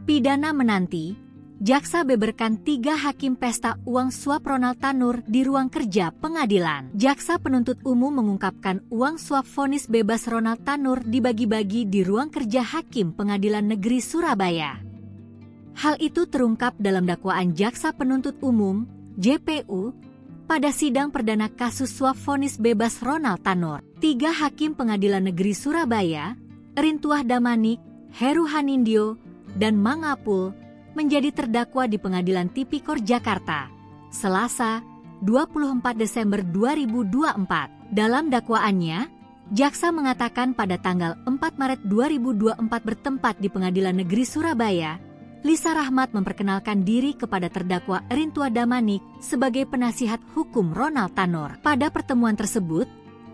Pidana menanti, jaksa beberkan 3 hakim pesta uang suap Ronald Tanur di ruang kerja pengadilan. Jaksa penuntut umum mengungkapkan uang suap vonis bebas Ronald Tanur dibagi-bagi di ruang kerja Hakim Pengadilan Negeri Surabaya. Hal itu terungkap dalam dakwaan jaksa penuntut umum, JPU, pada sidang perdana kasus suap vonis bebas Ronald Tanur. 3 hakim Pengadilan Negeri Surabaya, Rintuah Damanik, Heru Hanindyo, dan Mangapul, menjadi terdakwa di Pengadilan Tipikor Jakarta, Selasa, 24 Desember 2024. Dalam dakwaannya, jaksa mengatakan pada tanggal 4 Maret 2024 bertempat di Pengadilan Negeri Surabaya, Lisa Rahmat memperkenalkan diri kepada terdakwa Rintuah Damanik sebagai penasihat hukum Ronald Tanur. Pada pertemuan tersebut,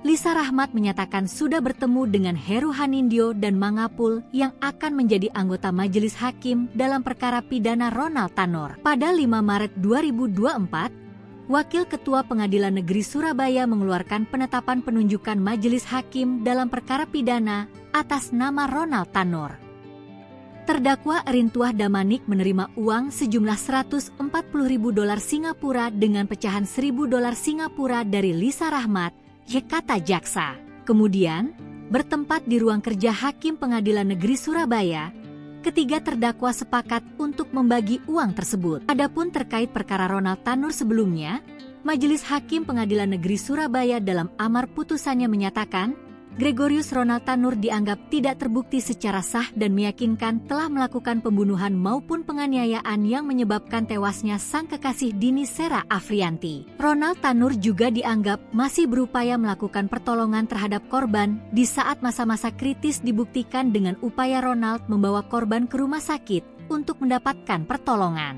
Lisa Rahmat menyatakan sudah bertemu dengan Heru Hanindyo dan Mangapul yang akan menjadi anggota majelis hakim dalam perkara pidana Ronald Tanur. Pada 5 Maret 2024, Wakil Ketua Pengadilan Negeri Surabaya mengeluarkan penetapan penunjukan majelis hakim dalam perkara pidana atas nama Ronald Tanur. Terdakwa Rintuah Damanik menerima uang sejumlah $140.000 Singapura dengan pecahan $1.000 Singapura dari Lisa Rahmat, kata jaksa. Kemudian, bertempat di ruang kerja Hakim Pengadilan Negeri Surabaya, ketiga terdakwa sepakat untuk membagi uang tersebut. Adapun terkait perkara Ronald Tanur sebelumnya, Majelis Hakim Pengadilan Negeri Surabaya dalam amar putusannya menyatakan, Gregorius Ronald Tanur dianggap tidak terbukti secara sah dan meyakinkan telah melakukan pembunuhan maupun penganiayaan yang menyebabkan tewasnya sang kekasih Dini Sera Afrianti. Ronald Tanur juga dianggap masih berupaya melakukan pertolongan terhadap korban di saat masa-masa kritis dibuktikan dengan upaya Ronald membawa korban ke rumah sakit untuk mendapatkan pertolongan.